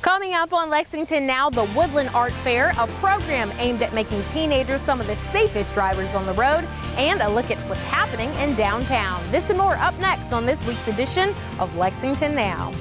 Coming up on Lexington Now, the Woodland Art Fair, a program aimed at making teenagers some of the safest drivers on the road, and a look at what's happening in downtown. This and more up next on this week's edition of Lexington Now.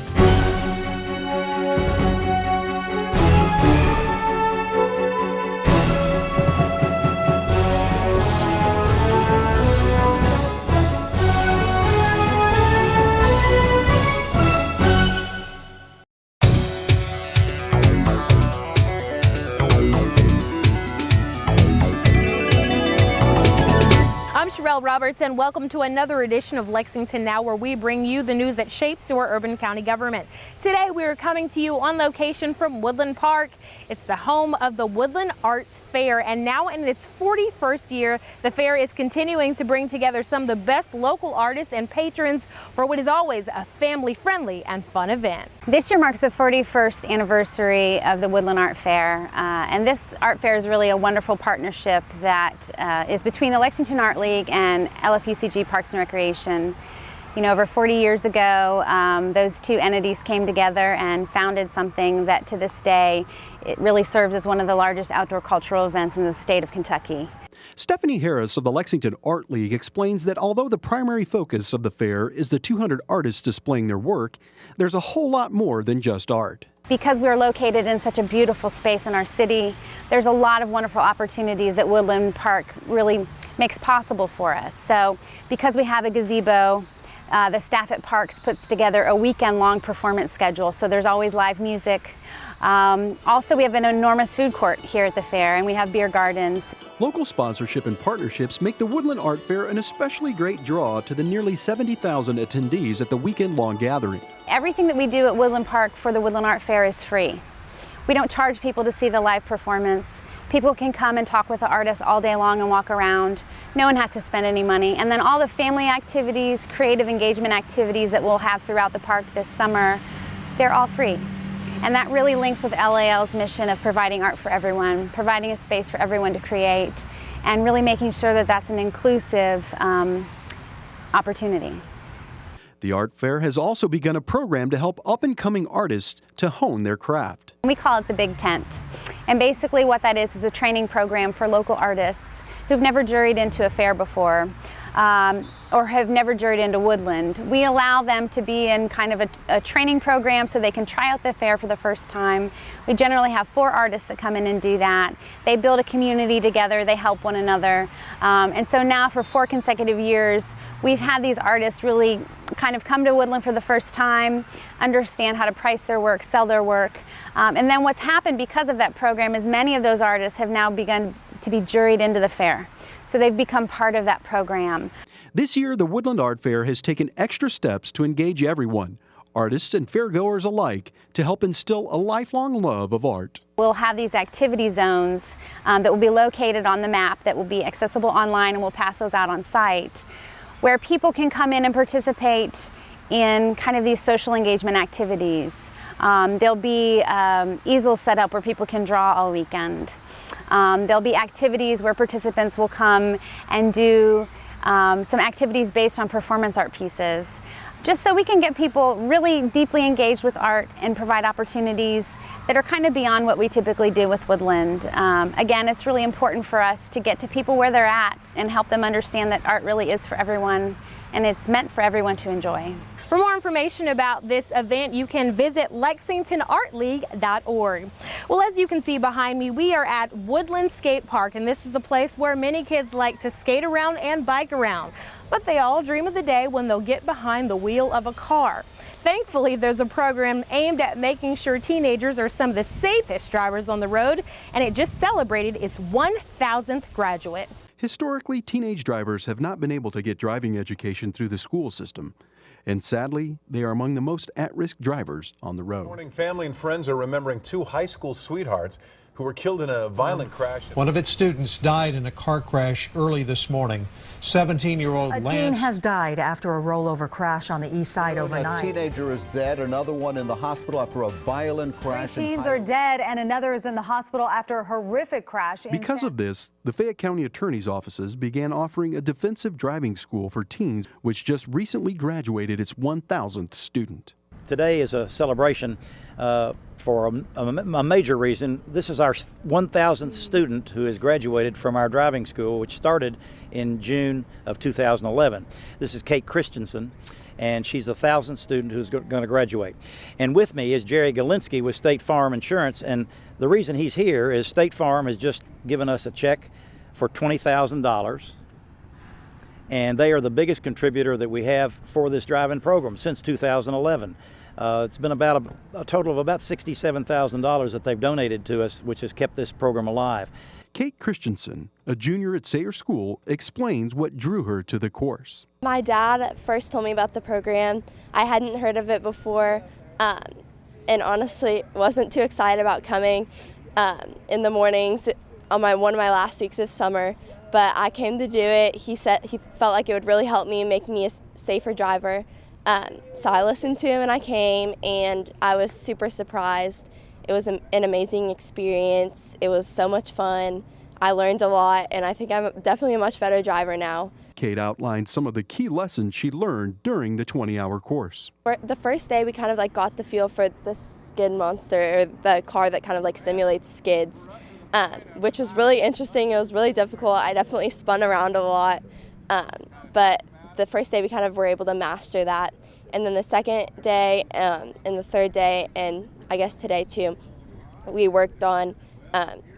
Roberts, and welcome to another edition of Lexington Now, where we bring you the news that shapes your urban county government. Today we are coming to you on location from Woodland Park. It's the home of the Woodland Arts Fair, and now in its 41st year, the fair is continuing to bring together some of the best local artists and patrons for what is always a family-friendly and fun event. This year marks the 41st anniversary of the Woodland Art Fair, and this art fair is really a wonderful partnership that is between the Lexington Art League and LFUCG Parks and Recreation. You know, over 40 years ago, those two entities came together and founded something that to this day, it really serves as one of the largest outdoor cultural events in the state of Kentucky. Stephanie Harris of the Lexington Art League explains that although the primary focus of the fair is the 200 artists displaying their work, there's a whole lot more than just art. Because we're located in such a beautiful space in our city, there's a lot of wonderful opportunities that Woodland Park really makes possible for us. So because we have a gazebo, the staff at Parks puts together a weekend-long performance schedule, so there's always live music. Also, we have an enormous food court here at the fair, and we have beer gardens. Local sponsorship and partnerships make the Woodland Art Fair an especially great draw to the nearly 70,000 attendees at the weekend-long gathering. Everything that we do at Woodland Park for the Woodland Art Fair is free. We don't charge people to see the live performance. People can come and talk with the artists all day long and walk around. No one has to spend any money. And then all the family activities, creative engagement activities that we'll have throughout the park this summer, they're all free. And that really links with LAL's mission of providing art for everyone, providing a space for everyone to create, and really making sure that that's an inclusive opportunity. The art fair has also begun a program to help up-and-coming artists to hone their craft. We call it the Big Tent. And basically what that is a training program for local artists who've never juried into a fair before, or have never juried into Woodland. We allow them to be in kind of a training program so they can try out the fair for the first time. We generally have 4 artists that come in and do that. They build a community together, they help one another. And so now for 4 consecutive years, we've had these artists really kind of come to Woodland for the first time, understand how to price their work, sell their work. And then what's happened because of that program is many of those artists have now begun to be juried into the fair. So they've become part of that program. This year, the Woodland Art Fair has taken extra steps to engage everyone, artists and fairgoers alike, to help instill a lifelong love of art. We'll have these activity zones that will be located on the map that will be accessible online, and we'll pass those out on site, where people can come in and participate in kind of these social engagement activities. There'll be easels set up where people can draw all weekend. There'll be activities where participants will come and do some activities based on performance art pieces, just so we can get people really deeply engaged with art and provide opportunities that are kind of beyond what we typically do with Woodland. Again, it's really important for us to get to people where they're at and help them understand that art really is for everyone, and it's meant for everyone to enjoy. For more information about this event, you can visit lexingtonartleague.org. Well, as you can see behind me, we are at Woodland Skate Park, and this is a place where many kids like to skate around and bike around. But they all dream of the day when they'll get behind the wheel of a car. Thankfully, there's a program aimed at making sure teenagers are some of the safest drivers on the road, and it just celebrated its 1,000th graduate. Historically, teenage drivers have not been able to get driving education through the school system. And sadly, they are among the most at-risk drivers on the road. This morning, family and friends are remembering 2 high school sweethearts who were killed in a violent crash. One of its students died in a car crash early this morning. 17-year-old Lance. A teen has died after a rollover crash on the east side overnight. A teenager is dead. Another one in the hospital after a violent crash. 3 teens are dead and another is in the hospital after a horrific crash. Because of this, the Fayette County Attorney's offices began offering a defensive driving school for teens, which just recently graduated its 1,000th student. Today is a celebration for a major reason. This is our 1,000th student who has graduated from our driving school, which started in June of 2011. This is Kate Christensen, and she's the 1,000th student who's going to graduate. And with me is Jerry Galinsky with State Farm Insurance, and the reason he's here is State Farm has just given us a check for $20,000, and they are the biggest contributor that we have for this driving program since 2011. It's been about a total of about $67,000 that they've donated to us, which has kept this program alive. Kate Christensen, a junior at Sayre School, explains what drew her to the course. My dad first told me about the program. I hadn't heard of it before, and honestly wasn't too excited about coming in the mornings on one of my last weeks of summer. But I came to do it. He said he felt like it would really help me and make me a safer driver. So I listened to him and I came, and I was super surprised. It was an amazing experience. It was so much fun. I learned a lot, and I think I'm definitely a much better driver now. Kate outlined some of the key lessons she learned during the 20-hour course. For the first day, we kind of got the feel for the skid monster, or the car that kind of simulates skids, which was really interesting. It was really difficult. I definitely spun around a lot, but the first day we kind of were able to master that. And then the second day and the third day, and I guess today too, we worked on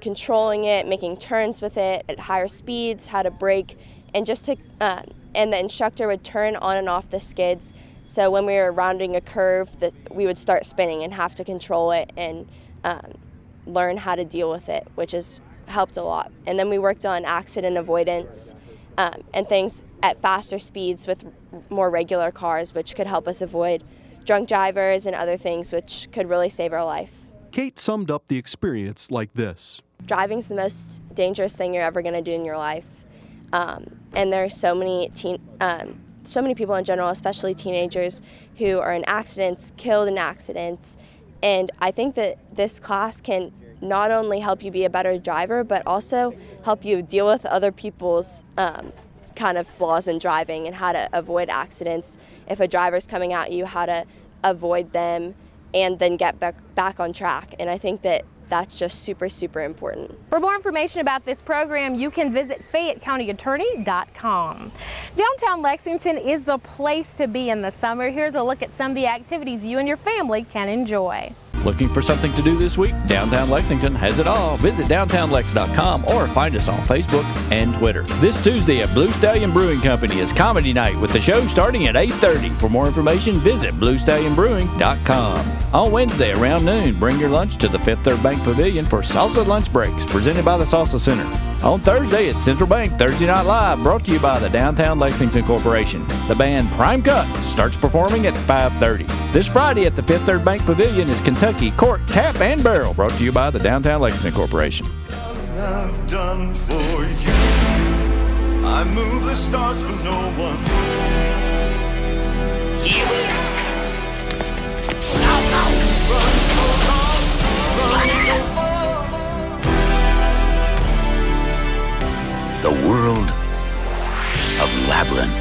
controlling it, making turns with it at higher speeds, how to brake, and and the instructor would turn on and off the skids. So when we were rounding a curve, we would start spinning and have to control it and learn how to deal with it, which has helped a lot. And then we worked on accident avoidance and things at faster speeds with more regular cars, which could help us avoid drunk drivers and other things, which could really save our life. Kate summed up the experience like this. Driving's the most dangerous thing you're ever going to do in your life. And there are so many people in general, especially teenagers, who are in accidents, killed in accidents. And I think that this class can not only help you be a better driver, but also help you deal with other people's kind of flaws in driving and how to avoid accidents. If a driver's coming at you, how to avoid them and then get back on track. And I think that that's just super, super important. For more information about this program, you can visit FayetteCountyAttorney.com. Downtown Lexington is the place to be in the summer. Here's a look at some of the activities you and your family can enjoy. Looking for something to do this week? Downtown Lexington has it all. Visit downtownlex.com or find us on Facebook and Twitter. This Tuesday at Blue Stallion Brewing Company is comedy night with the show starting at 8:30. For more information, visit bluestallionbrewing.com. On Wednesday around noon, bring your lunch to the Fifth Third Bank Pavilion for Salsa Lunch Breaks, presented by the Salsa Center. On Thursday at Central Bank Thursday Night Live, brought to you by the Downtown Lexington Corporation. The band Prime Cut starts performing at 5:30. This Friday at the Fifth Third Bank Pavilion is Kentucky Cork, Tap, and Barrel, brought to you by the Downtown Lexington Corporation. I've done for you. I move the stars for no one. Run so long, run so far. The world of Labyrinth.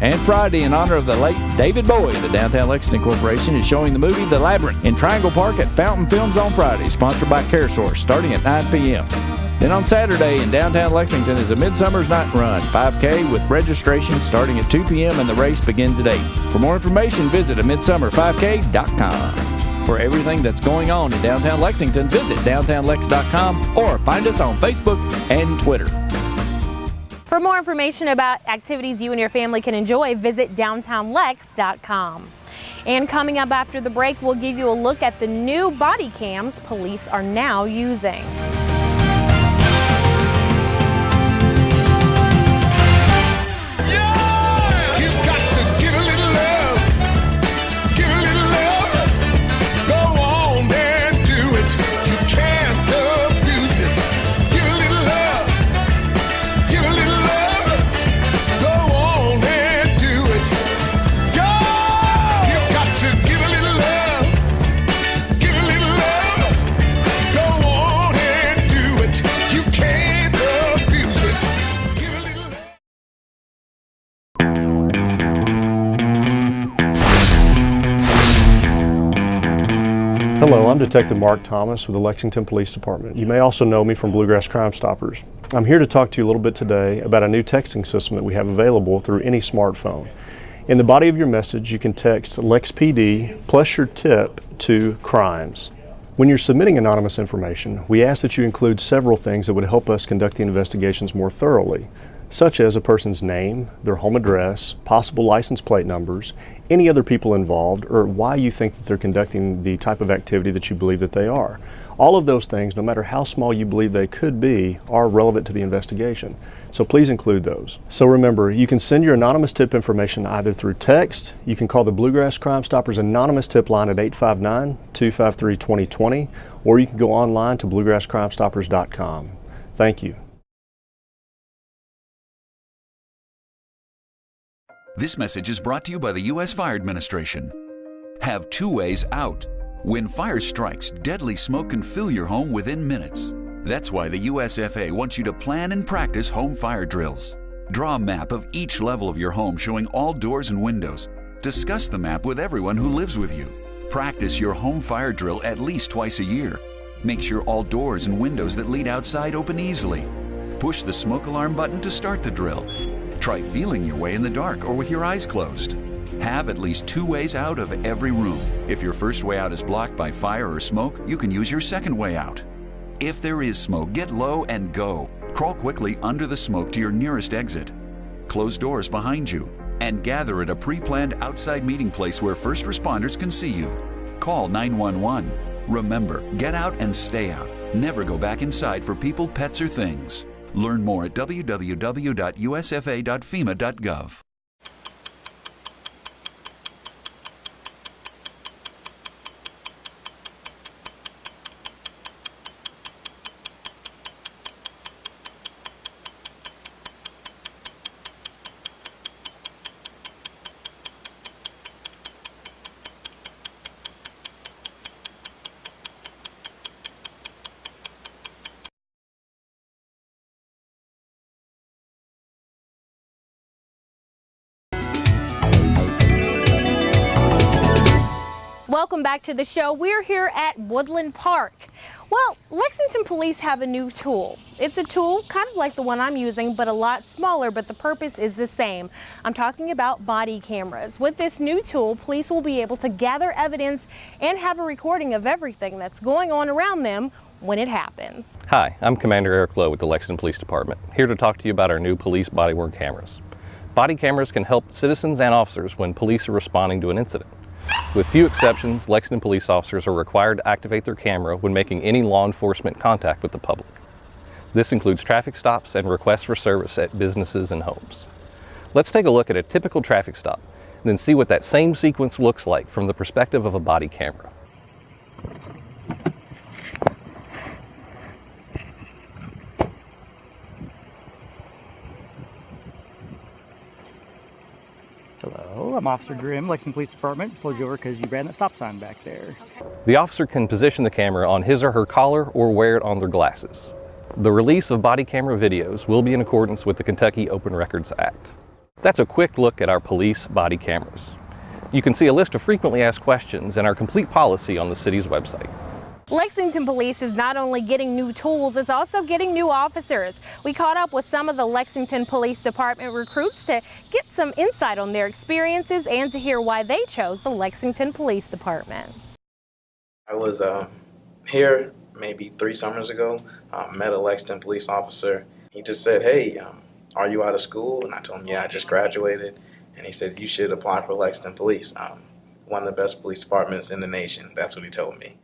And Friday, in honor of the late David Bowie, the Downtown Lexington Corporation is showing the movie The Labyrinth in Triangle Park at Fountain Films on Friday, sponsored by CareSource, starting at 9 p.m. Then on Saturday in downtown Lexington is a Midsummer's Night Run, 5K, with registration starting at 2 p.m. and the race begins at 8. For more information, visit midsummer5k.com. For everything that's going on in downtown Lexington, visit downtownlex.com or find us on Facebook and Twitter. For more information about activities you and your family can enjoy, visit downtownlex.com. And coming up after the break, we'll give you a look at the new body cams police are now using. Hello, I'm Detective Mark Thomas with the Lexington Police Department. You may also know me from Bluegrass Crime Stoppers. I'm here to talk to you a little bit today about a new texting system that we have available through any smartphone. In the body of your message, you can text LexPD plus your tip to crimes. When you're submitting anonymous information, we ask that you include several things that would help us conduct the investigations more thoroughly, such as a person's name, their home address, possible license plate numbers, any other people involved, or why you think that they're conducting the type of activity that you believe that they are. All of those things, no matter how small you believe they could be, are relevant to the investigation. So please include those. So remember, you can send your anonymous tip information either through text, you can call the Bluegrass Crime Stoppers anonymous tip line at 859-253-2020, or you can go online to bluegrasscrimestoppers.com. Thank you. This message is brought to you by the U.S. Fire Administration. Have two ways out. When fire strikes, deadly smoke can fill your home within minutes. That's why the USFA wants you to plan and practice home fire drills. Draw a map of each level of your home showing all doors and windows. Discuss the map with everyone who lives with you. Practice your home fire drill at least twice a year. Make sure all doors and windows that lead outside open easily. Push the smoke alarm button to start the drill. Try feeling your way in the dark or with your eyes closed. Have at least two ways out of every room. If your first way out is blocked by fire or smoke, you can use your second way out. If there is smoke, get low and go. Crawl quickly under the smoke to your nearest exit. Close doors behind you and gather at a pre-planned outside meeting place where first responders can see you. Call 911. Remember, get out and stay out. Never go back inside for people, pets, or things. Learn more at www.usfa.fema.gov. Welcome back to the show. We're here at Woodland Park. Well, Lexington Police have a new tool. It's a tool kind of like the one I'm using, but a lot smaller, but the purpose is the same. I'm talking about body cameras. With this new tool, police will be able to gather evidence and have a recording of everything that's going on around them when it happens. Hi, I'm Commander Eric Lowe with the Lexington Police Department, here to talk to you about our new police body-worn cameras. Body cameras can help citizens and officers when police are responding to an incident. With few exceptions, Lexington police officers are required to activate their camera when making any law enforcement contact with the public. This includes traffic stops and requests for service at businesses and homes. Let's take a look at a typical traffic stop and then see what that same sequence looks like from the perspective of a body camera. Hello, I'm Officer Grimm, Lexington Police Department. Pulled you over because you ran that stop sign back there. The officer can position the camera on his or her collar or wear it on their glasses. The release of body camera videos will be in accordance with the Kentucky Open Records Act. That's a quick look at our police body cameras. You can see a list of frequently asked questions and our complete policy on the city's website. Lexington Police is not only getting new tools, it's also getting new officers. We caught up with some of the Lexington Police Department recruits to get some insight on their experiences and to hear why they chose the Lexington Police Department. I was here maybe 3 summers ago, met a Lexington police officer. He just said, hey, are you out of school? And I told him, yeah, I just graduated. And he said, you should apply for Lexington Police, one of the best police departments in the nation. That's what he told me.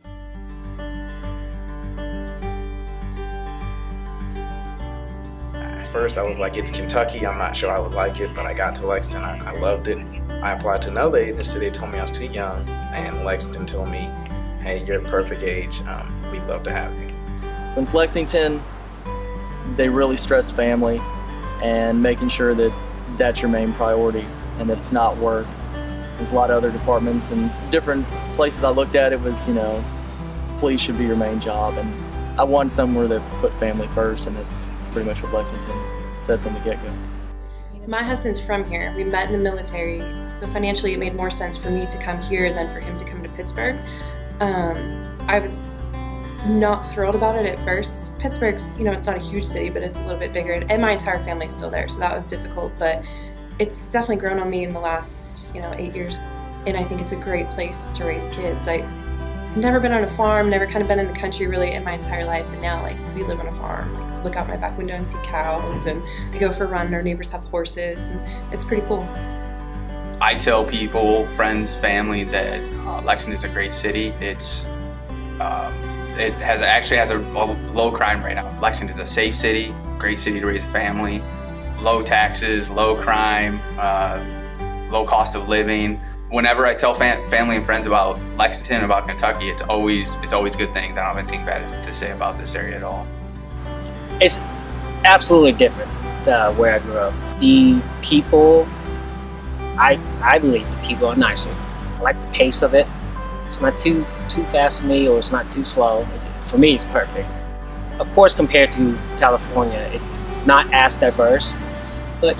At first I was like, it's Kentucky, I'm not sure I would like it, but I got to Lexington, I loved it. I applied to another agency, they told me I was too young, and Lexington told me, hey, you're the perfect age, we'd love to have you. With Lexington, they really stress family and making sure that that's your main priority and that it's not work. There's a lot of other departments and different places I looked at, it was, police should be your main job, and I wanted somewhere that put family first, and that's pretty much what Lexington said from the get-go. My husband's from here. We met in the military, so financially it made more sense for me to come here than for him to come to Pittsburgh. I was not thrilled about it at first. Pittsburgh's, it's not a huge city, but it's a little bit bigger, and my entire family's still there, so that was difficult, but it's definitely grown on me in the last, 8 years. And I think it's a great place to raise kids. I've never been on a farm, never kind of been in the country really in my entire life, and now we live on a farm. Look out my back window and see cows, and I go for a run, our neighbors have horses, and it's pretty cool. I tell people, friends, family that Lexington is a great city. It actually has a low crime rate. Lexington is a safe city, great city to raise a family, low taxes, low crime, low cost of living. Whenever I tell family and friends about Lexington, about Kentucky, it's always good things. I don't have anything bad to say about this area at all. It's absolutely different where I grew up. The people, I believe the people are nicer. I like the pace of it. It's not too fast for me, or it's not too slow. For me, it's perfect. Of course, compared to California, it's not as diverse. But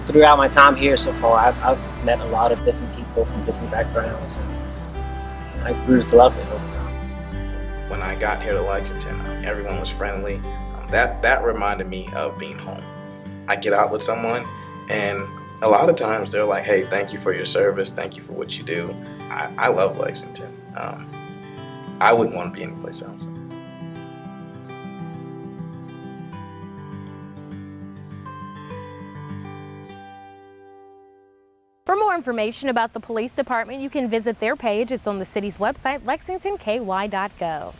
throughout my time here so far, I've met a lot of different people from different backgrounds, and I grew to love it over time. When I got here to Lexington, everyone was friendly. That reminded me of being home. I get out with someone, and a lot of times they're like, "Hey, thank you for your service. Thank you for what you do." I love Lexington. I wouldn't want to be anyplace else. For more information about the police department, you can visit their page. It's on the city's website, lexingtonky.gov.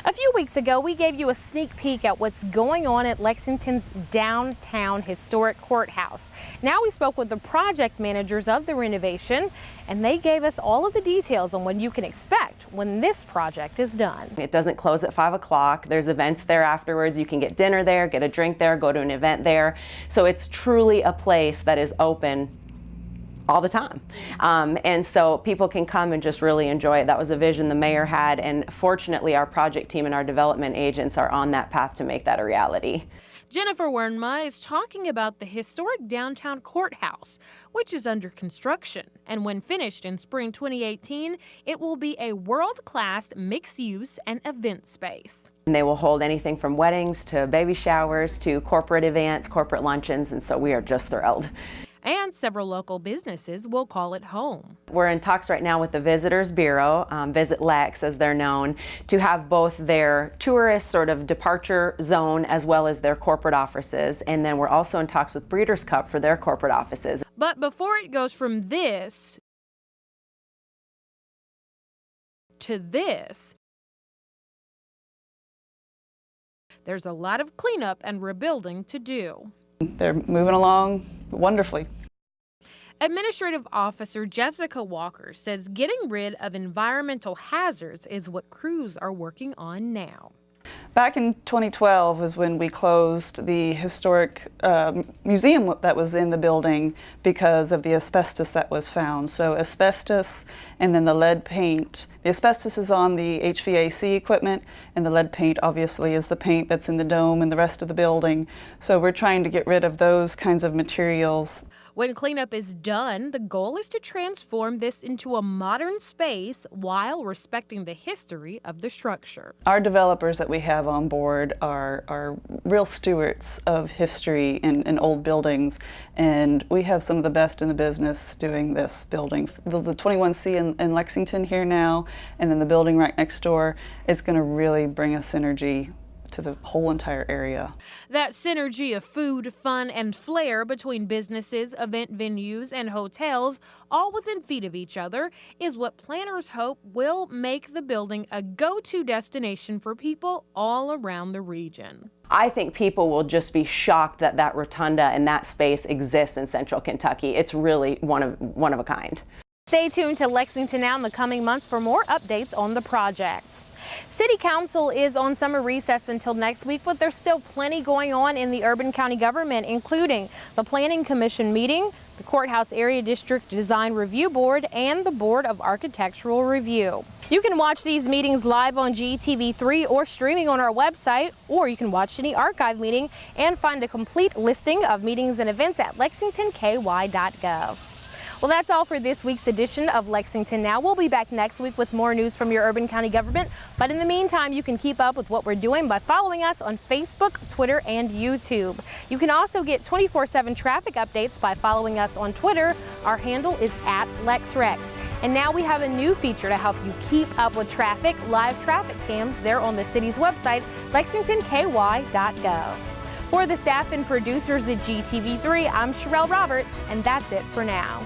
A few weeks ago, we gave you a sneak peek at what's going on at Lexington's downtown historic courthouse. Now we spoke with the project managers of the renovation, and they gave us all of the details on what you can expect when this project is done. It doesn't close at 5 o'clock. There's events there afterwards. You can get dinner there, get a drink there, go to an event there. So it's truly a place that is open all the time. And so people can come and just really enjoy it. That was a vision the mayor had, and fortunately our project team and our development agents are on that path to make that a reality. Jennifer Wernma is talking about the historic downtown courthouse, which is under construction. And when finished in spring 2018, it will be a world-class mixed-use and event space. And they will hold anything from weddings to baby showers to corporate events, corporate luncheons, and so we are just thrilled. And several local businesses will call it home. We're in talks right now with the Visitors Bureau, Visit Lex as they're known, to have both their tourist sort of departure zone as well as their corporate offices. And then we're also in talks with Breeders' Cup for their corporate offices. But before it goes from this to this, there's a lot of cleanup and rebuilding to do. They're moving along wonderfully. Administrative Officer Jessica Walker says getting rid of environmental hazards is what crews are working on now. Back in 2012 was when we closed the historic museum that was in the building because of the asbestos that was found. So asbestos and then the lead paint. The asbestos is on the HVAC equipment, and the lead paint obviously is the paint that's in the dome and the rest of the building. So we're trying to get rid of those kinds of materials. When cleanup is done, the goal is to transform this into a modern space while respecting the history of the structure. Our developers that we have on board are real stewards of history and old buildings, and we have some of the best in the business doing this building. The 21C in Lexington here now, and then the building right next door, it's going to really bring a synergy to the whole entire area. That synergy of food, fun, and flair between businesses, event venues, and hotels, all within feet of each other, is what planners hope will make the building a go-to destination for people all around the region. I think people will just be shocked that that rotunda and that space exists in Central Kentucky. It's really one of a kind. Stay tuned to Lexington Now in the coming months for more updates on the project. City Council is on summer recess until next week, but there's still plenty going on in the urban county government, including the Planning Commission meeting, the Courthouse Area District Design Review Board, and the Board of Architectural Review. You can watch these meetings live on GTV3 or streaming on our website, or you can watch any archive meeting and find a complete listing of meetings and events at lexingtonky.gov. Well, that's all for this week's edition of Lexington Now. We'll be back next week with more news from your urban county government. But in the meantime, you can keep up with what we're doing by following us on Facebook, Twitter, and YouTube. You can also get 24/7 traffic updates by following us on Twitter. Our handle is @LexRex. And now we have a new feature to help you keep up with traffic, live traffic cams there on the city's website, lexingtonky.gov. For the staff and producers at GTV3, I'm Sherelle Roberts, and that's it for now.